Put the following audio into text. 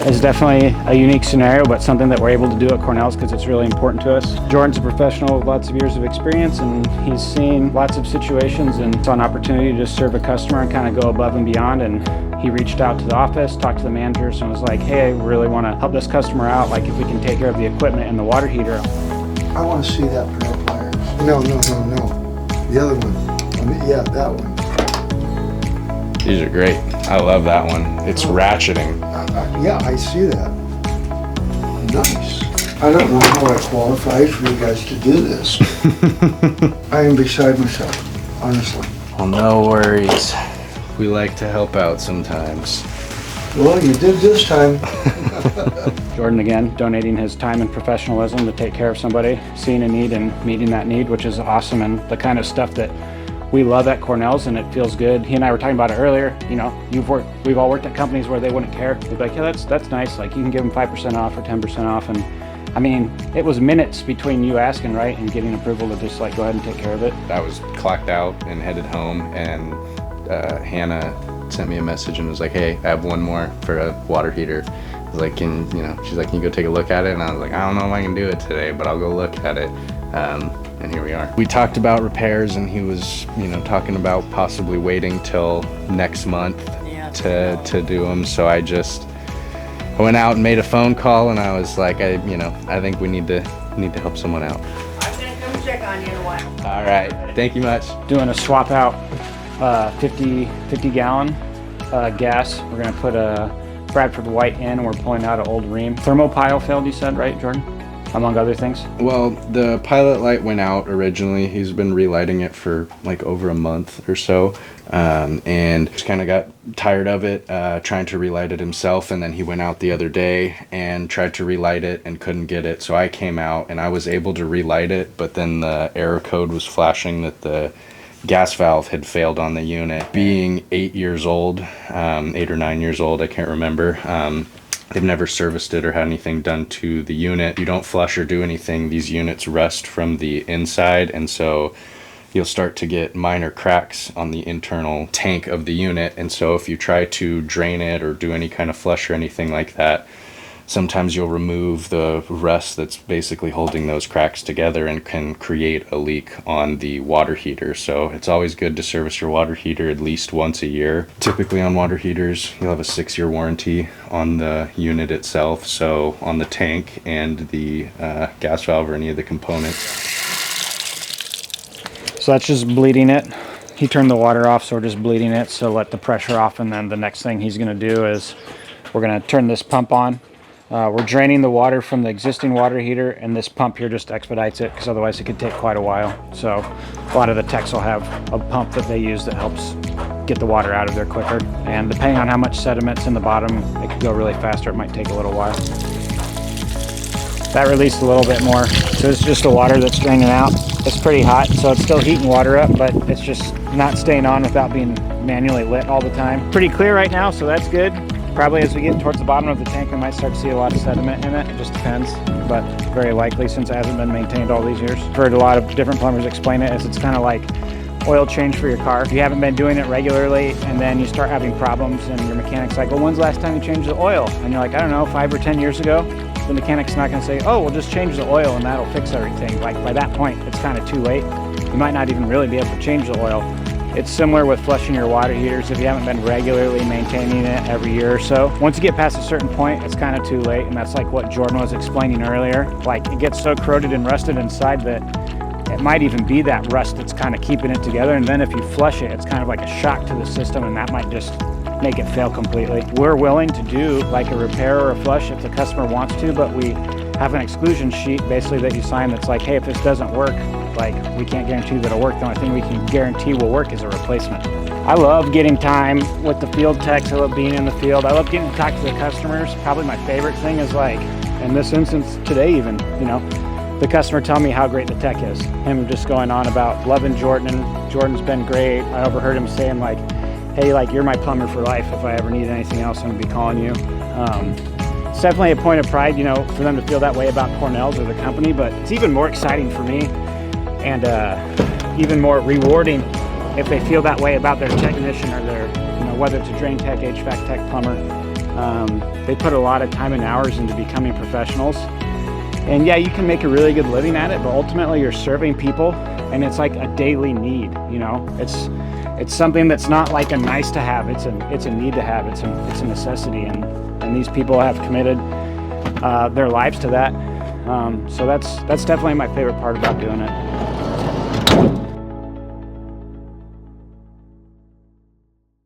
is definitely a unique scenario, but something that we're able to do at Cornels because it's really important to us. Jordan's a professional with lots of years of experience, and he's seen lots of situations, and it's an opportunity to just serve a customer and kind of go above and beyond. And he reached out to the office, talked to the managers, and was like, hey, I really want to help this customer out, like if we can take care of the equipment and the water heater. I want to see that pair of pliers. No. The other one. Yeah, that one. These are great. I love that one. It's ratcheting. Yeah, I see that. Nice. I don't know how I qualify for you guys to do this. I am beside myself, honestly. Well, no worries. We like to help out sometimes. Well, you did this time. Jordan, again, donating his time and professionalism to take care of somebody, seeing a need and meeting that need, which is awesome, and the kind of stuff that we love at Cornels, and it feels good. He and I were talking about it earlier. You know, we've all worked at companies where they wouldn't care. They'd be like, yeah, that's nice. Like, you can give them 5% off or 10% off. And I mean, it was minutes between you asking, right, and getting approval to just like go ahead and take care of it. I was clocked out and headed home, and Hannah sent me a message and was like, hey, I have one more for a water heater. I was like, she's like, can you go take a look at it? And I was like, I don't know if I can do it today, but I'll go look at it. And here we are. We talked about repairs, and he was, talking about possibly waiting till next month to do them. So I went out and made a phone call, and I was like, I think we need to help someone out. I'm gonna come check on you in a while. All right, thank you much. Doing a swap out 50 gallon gas. We're gonna put a Bradford white in, and we're pulling out an old ream. Thermopile failed, you said, right, Jordan? Among other things? Well, the pilot light went out originally. He's been relighting it for like over a month or so, and just kind of got tired of it, trying to relight it himself. And then he went out the other day and tried to relight it and couldn't get it. So I came out and I was able to relight it, but then the error code was flashing that the gas valve had failed on the unit. Being 8 years old, 8 or 9 years old, I can't remember. They've never serviced it or had anything done to the unit. You don't flush or do anything. These units rust from the inside, and so you'll start to get minor cracks on the internal tank of the unit. And so if you try to drain it or do any kind of flush or anything like that, sometimes you'll remove the rust that's basically holding those cracks together and can create a leak on the water heater. So it's always good to service your water heater at least once a year. Typically on water heaters, you'll have a 6-year warranty on the unit itself. So on the tank and the gas valve or any of the components. So that's just bleeding it. He turned the water off, so we're just bleeding it. So let the pressure off, and then the next thing he's gonna do is we're gonna turn this pump on. We're draining the water from the existing water heater, and this pump here just expedites it, because otherwise it could take quite a while. So a lot of the techs will have a pump that they use that helps get the water out of there quicker. And depending on how much sediment's in the bottom, it could go really fast, or it might take a little while. That released a little bit more. So it's just the water that's draining out. It's pretty hot, so it's still heating water up, but it's just not staying on without being manually lit all the time. Pretty clear right now, so that's good. Probably as we get towards the bottom of the tank, we might start to see a lot of sediment in it. It just depends, but very likely since it hasn't been maintained all these years. I've heard a lot of different plumbers explain it as it's kind of like oil change for your car. If you haven't been doing it regularly and then you start having problems and your mechanic's like, well, when's the last time you changed the oil? And you're like, I don't know, 5 or 10 years ago. The mechanic's not going to say, oh, we'll just change the oil and that'll fix everything. Like by that point, it's kind of too late. You might not even really be able to change the oil. It's similar with flushing your water heaters. If you haven't been regularly maintaining it every year or so, once you get past a certain point, it's kind of too late. And that's like what Jordan was explaining earlier. Like it gets so corroded and rusted inside that it might even be that rust that's kind of keeping it together. And then if you flush it, it's kind of like a shock to the system, and that might just make it fail completely. We're willing to do like a repair or a flush if the customer wants to, but we have an exclusion sheet basically that you sign that's like, hey, if this doesn't work, like we can't guarantee that it'll work. The only thing we can guarantee will work is a replacement. I love getting time with the field techs. I love being in the field. I love getting to talk to the customers. Probably my favorite thing is like, in this instance today even, the customer telling me how great the tech is. Him just going on about loving Jordan, and Jordan's been great. I overheard him saying like, hey, like you're my plumber for life. If I ever need anything else, I'm gonna be calling you. It's definitely a point of pride, for them to feel that way about Cornels or the company, but it's even more exciting for me and even more rewarding if they feel that way about their technician or their, whether it's a drain tech, HVAC tech, plumber. They put a lot of time and hours into becoming professionals. And yeah, you can make a really good living at it, but ultimately you're serving people, and it's like a daily need, you know? It's something that's not like a nice to have, it's a need to have, it's a necessity, and these people have committed their lives to that. So that's definitely my favorite part about doing it.